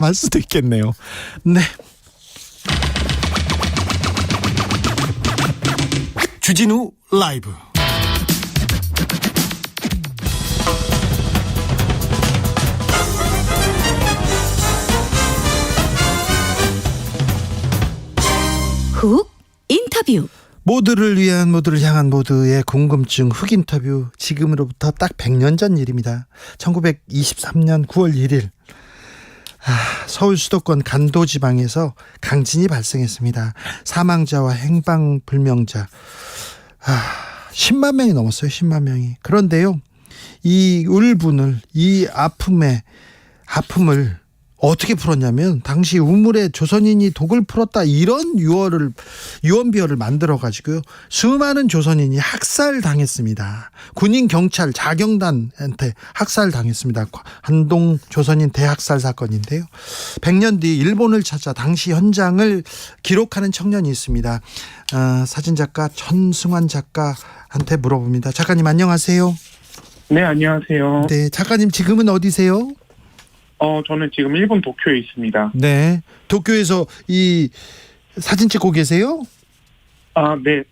말 수도 있겠네요. 네. 주진우 라이브. 훅 인터뷰. 모두를 위한, 모두를 향한, 모두의 궁금증 훅 인터뷰. 지금으로부터 딱 100년 전 일입니다. 1923년 9월 1일 서울 수도권 간도지방에서 강진이 발생했습니다. 사망자와 행방불명자 10만 명이 넘었어요. 10만 명이. 그런데요, 이 울분을, 이 아픔을 어떻게 풀었냐면, 당시 우물에 조선인이 독을 풀었다, 이런 유언비어를 만들어 가지고요, 수많은 조선인이 학살당했습니다. 군인, 경찰, 자경단한테 학살당했습니다. 한동 조선인 대학살 사건인데요. 100년 뒤 일본을 찾아 당시 현장을 기록하는 청년이 있습니다. 사진작가 전승환 작가한테 물어봅니다. 작가님 안녕하세요. 네, 안녕하세요. 네, 작가님 지금은 어디세요? 저는 지금 일본 도쿄에 있습니다. 네. 도쿄에서 이 사진 찍고 계세요? 네.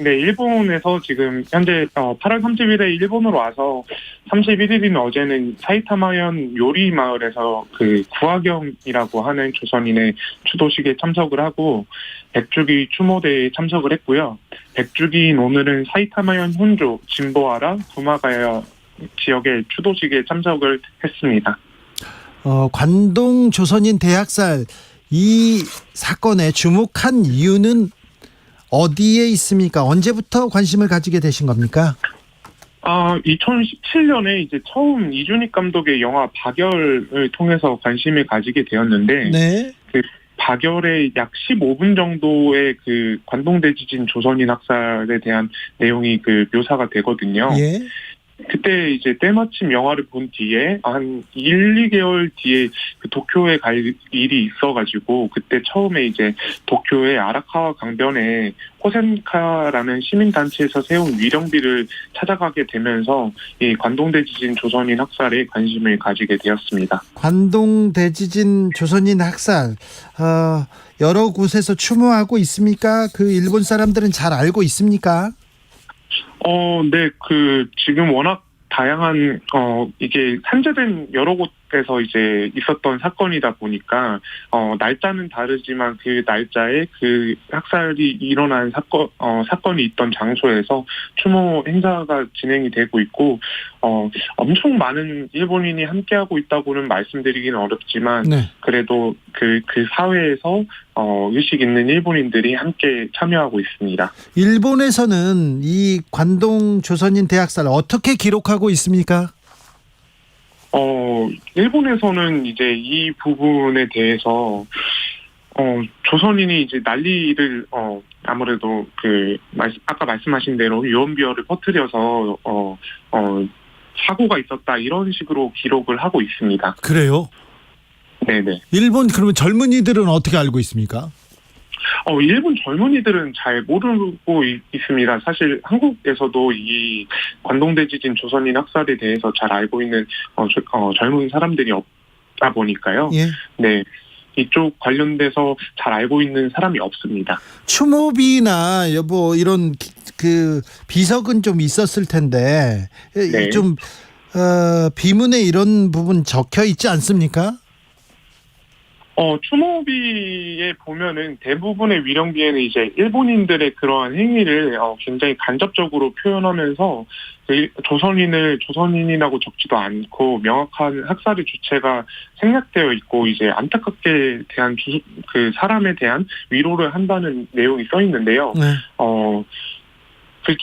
네, 일본에서 지금 현재 8월 30일에 일본으로 와서 31일인 어제는 사이타마현 요리 마을에서 그 구하경이라고 하는 조선인의 추도식에 참석을 하고, 백주기 추모대에 참석을 했고요. 백주기인 오늘은 사이타마현 혼조 진보하라 구마가야 지역의 추도식에 참석을 했습니다. 관동 조선인 대학살, 이 사건에 주목한 이유는 어디에 있습니까? 언제부터 관심을 가지게 되신 겁니까? 2017년에 이제 처음 이준익 감독의 영화 박열을 통해서 관심을 가지게 되었는데, 네. 그 박열의 약 15분 정도의 그 관동대지진 조선인 학살에 대한 내용이 그 묘사가 되거든요. 예. 그때 이제 때마침 영화를 본 뒤에 한 1, 2개월 뒤에 그 도쿄에 갈 일이 있어가지고, 그때 처음에 이제 도쿄의 아라카와 강변에 호센카라는 시민단체에서 세운 위령비를 찾아가게 되면서 이 관동대지진 조선인 학살에 관심을 가지게 되었습니다. 관동대지진 조선인 학살, 여러 곳에서 추모하고 있습니까? 그 일본 사람들은 잘 알고 있습니까? 네, 지금 워낙 다양한, 이게 산재된 여러 곳에서 이제 있었던 사건이다 보니까, 날짜는 다르지만 그 날짜에 그 학살이 일어난 사건이 있던 장소에서 추모 행사가 진행이 되고 있고, 엄청 많은 일본인이 함께하고 있다고는 말씀드리기는 어렵지만, 네. 그래도 그 사회에서, 의식 있는 일본인들이 함께 참여하고 있습니다. 일본에서는 이 관동 조선인 대학살 어떻게 기록하고 있습니까? 일본에서는 이제 이 부분에 대해서, 조선인이 이제 난리를, 아무래도 아까 말씀하신 대로 유언비어를 퍼뜨려서, 사고가 있었다, 이런 식으로 기록을 하고 있습니다. 그래요? 네네. 일본, 그러면 젊은이들은 어떻게 알고 있습니까? 일본 젊은이들은 잘 모르고 있습니다. 사실 한국에서도 이 관동대지진 조선인 학살에 대해서 잘 알고 있는 젊은 사람들이 없다 보니까요. 예. 네, 이쪽 관련돼서 잘 알고 있는 사람이 없습니다. 추모비나 이런 그 비석은 좀 있었을 텐데, 네. 좀 비문에 이런 부분 적혀 있지 않습니까? 추모비에 보면은 대부분의 위령비에는 이제 일본인들의 그러한 행위를 굉장히 간접적으로 표현하면서 조선인을 조선인이라고 적지도 않고 명확한 학살의 주체가 생략되어 있고, 이제 안타깝게 대한 그 사람에 대한 위로를 한다는 내용이 써 있는데요. 네.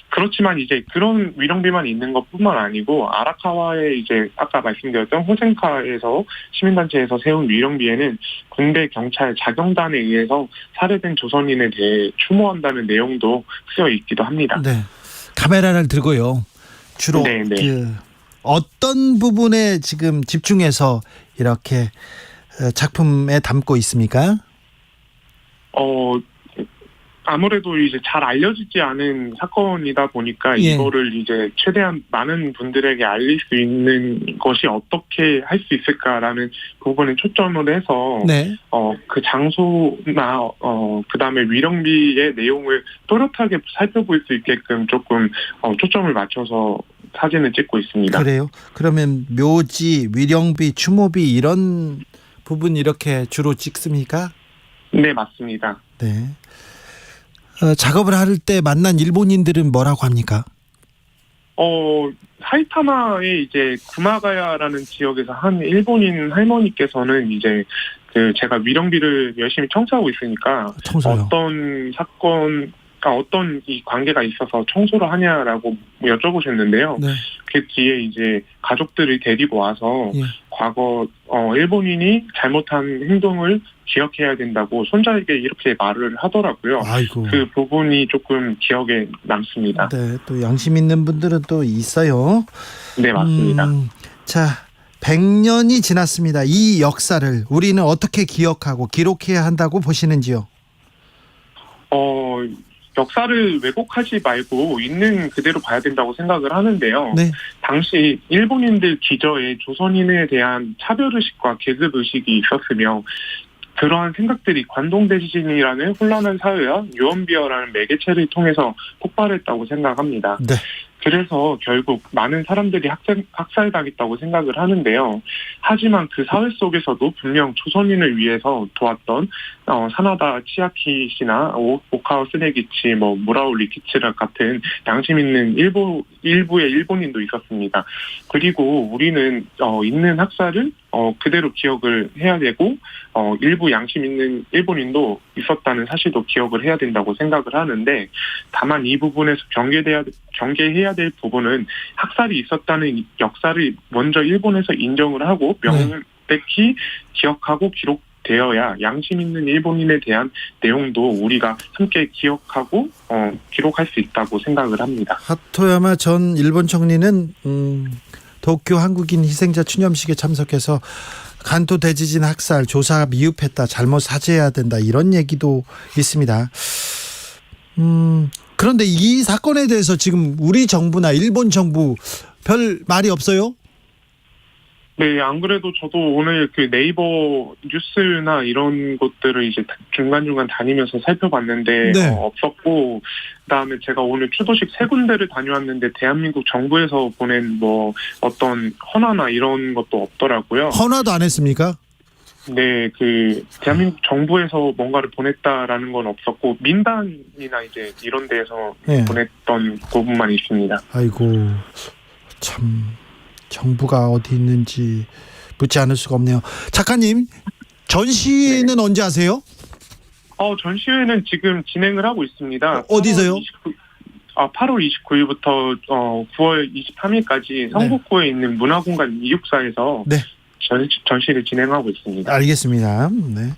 그렇지만 이제 그런 위령비만 있는 것뿐만 아니고, 아라카와의 이제 아까 말씀드렸던 호센카에서 시민단체에서 세운 위령비에는 군대, 경찰, 자경단에 의해서 살해된 조선인에 대해 추모한다는 내용도 쓰여 있기도 합니다. 네. 카메라를 들고요. 주로 네네. 어떤 부분에 지금 집중해서 이렇게 작품에 담고 있습니까? 아무래도 이제 잘 알려지지 않은 사건이다 보니까 예. 이거를 이제 최대한 많은 분들에게 알릴 수 있는 것이 어떻게 할 수 있을까라는 부분에 초점을 해서 네. 그 장소나 그다음에 위령비의 내용을 또렷하게 살펴볼 수 있게끔 조금 초점을 맞춰서 사진을 찍고 있습니다. 그래요? 그러면 묘지, 위령비, 추모비 이런 부분 이렇게 주로 찍습니까? 네, 맞습니다. 네. 작업을 할 때 만난 일본인들은 뭐라고 합니까? 사이타마에 이제 구마가야라는 지역에서 한 일본인 할머니께서는 이제 제가 위령비를 열심히 청소하고 있으니까 청소요. 어떤 사건, 어떤 이 관계가 있어서 청소를 하냐라고 여쭤보셨는데요. 네. 그 뒤에 이제 가족들을 데리고 와서 예. 과거 일본인이 잘못한 행동을 기억해야 된다고 손자에게 이렇게 말을 하더라고요. 아이고. 그 부분이 조금 기억에 남습니다. 네, 또 양심 있는 분들은 또 있어요. 네, 맞습니다. 자, 100년이 지났습니다. 이 역사를 우리는 어떻게 기억하고 기록해야 한다고 보시는지요? 역사를 왜곡하지 말고 있는 그대로 봐야 된다고 생각을 하는데요. 네. 당시 일본인들 기저에 조선인에 대한 차별의식과 계급의식이 있었으며 그러한 생각들이 관동대지진이라는 혼란한 사회와 유언비어라는 매개체를 통해서 폭발했다고 생각합니다. 네. 그래서 결국 많은 사람들이 학살당했다고 생각을 하는데요. 하지만 그 사회 속에서도 분명 조선인을 위해서 도왔던 사나다 치아키 씨나 오카와 스네기치, 무라오 리키치라 같은 양심 있는 일부의 일본인도 있었습니다. 그리고 우리는 있는 학살을 그대로 기억을 해야 되고 일부 양심 있는 일본인도 있었다는 사실도 기억을 해야 된다고 생각을 하는데 다만 이 부분에서 경계해야 될 부분은 학살이 있었다는 역사를 먼저 일본에서 인정을 하고 명백히 기억하고 기록되어야 양심 있는 일본인에 대한 내용도 우리가 함께 기억하고 기록할 수 있다고 생각을 합니다. 하토야마 전 일본 총리는 도쿄 한국인 희생자 추념식에 참석해서 간토 대지진 학살 조사 미흡했다, 잘못 사죄해야 된다 이런 얘기도 있습니다. 그런데 이 사건에 대해서 지금 우리 정부나 일본 정부 별 말이 없어요? 네, 안 그래도 저도 오늘 그 네이버 뉴스나 이런 것들을 이제 중간중간 다니면서 살펴봤는데 네. 없었고, 그다음에 제가 오늘 추도식 3군데를 다녀왔는데 대한민국 정부에서 보낸 어떤 헌화나 이런 것도 없더라고요. 헌화도 안 했습니까? 네, 대한민국 정부에서 뭔가를 보냈다라는 건 없었고 민단이나 이제 이런 데에서 네. 보냈던 부분만 있습니다. 아이고, 참 정부가 어디 있는지 묻지 않을 수가 없네요. 작가님, 전시회는 언제 하세요? 전시회는 지금 진행을 하고 있습니다. 어디서요? 8월 29일부터 9월 23일까지 성북구에 있는 문화공간 264에서 네. 전시를 진행하고 있습니다. 알겠습니다. 네.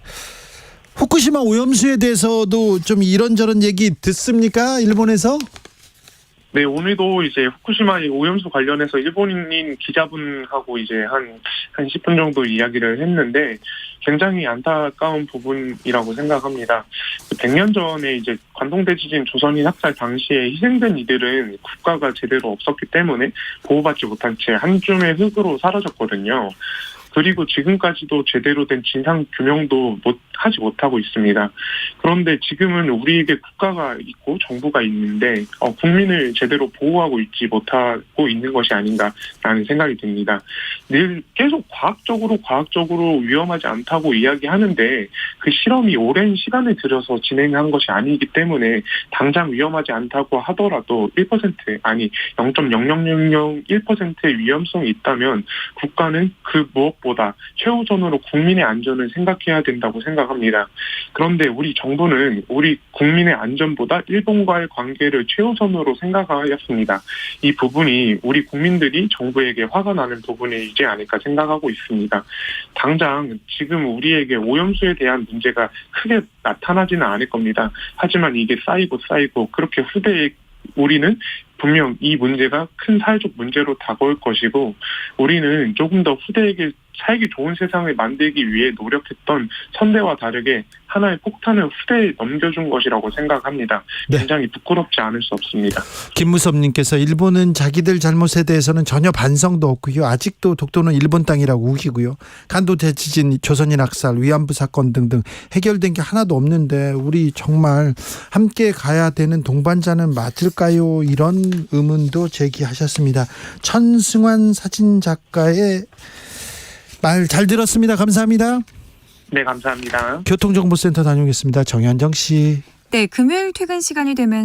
후쿠시마 오염수에 대해서도 좀 이런저런 얘기 듣습니까? 일본에서? 네, 오늘도 이제 후쿠시마 오염수 관련해서 일본인 기자분하고 이제 한 10분 정도 이야기를 했는데 굉장히 안타까운 부분이라고 생각합니다. 100년 전에 이제 관동대지진 조선인 학살 당시에 희생된 이들은 국가가 제대로 없었기 때문에 보호받지 못한 채 한 줌의 흙으로 사라졌거든요. 그리고 지금까지도 제대로 된 진상 규명도 하지 못하고 있습니다. 그런데 지금은 우리에게 국가가 있고 정부가 있는데 국민을 제대로 보호하고 있지 못하고 있는 것이 아닌가라는 생각이 듭니다. 늘 계속 과학적으로 위험하지 않다고 이야기하는데 그 실험이 오랜 시간을 들여서 진행한 것이 아니기 때문에 당장 위험하지 않다고 하더라도 1% 아니 0.00001%의 위험성이 있다면 국가는 그 무엇보다 최우선으로 국민의 안전을 생각해야 된다고 생각합니다. 그런데 우리 정부는 우리 국민의 안전보다 일본과의 관계를 최우선으로 생각하였습니다. 이 부분이 우리 국민들이 정부에게 화가 나는 부분이지 않을까 생각하고 있습니다. 당장 지금 우리에게 오염수에 대한 문제가 크게 나타나지는 않을 겁니다. 하지만 이게 쌓이고 그렇게 후대에 우리는 분명 이 문제가 큰 사회적 문제로 다가올 것이고 우리는 조금 더 후대에게 살기 좋은 세상을 만들기 위해 노력했던 선대와 다르게 하나의 폭탄을 후대에 넘겨준 것이라고 생각합니다. 네. 굉장히 부끄럽지 않을 수 없습니다. 김무섭님께서 일본은 자기들 잘못에 대해서는 전혀 반성도 없고요. 아직도 독도는 일본 땅이라고 우기고요. 간도 대지진, 조선인 학살, 위안부 사건 등등 해결된 게 하나도 없는데 우리 정말 함께 가야 되는 동반자는 맞을까요? 이런 의문도 제기하셨습니다. 천승환 사진작가의 말 잘 들었습니다. 감사합니다. 네, 감사합니다. 교통정보센터 다녀오겠습니다. 정현정 씨. 네, 금요일 퇴근 시간이 되면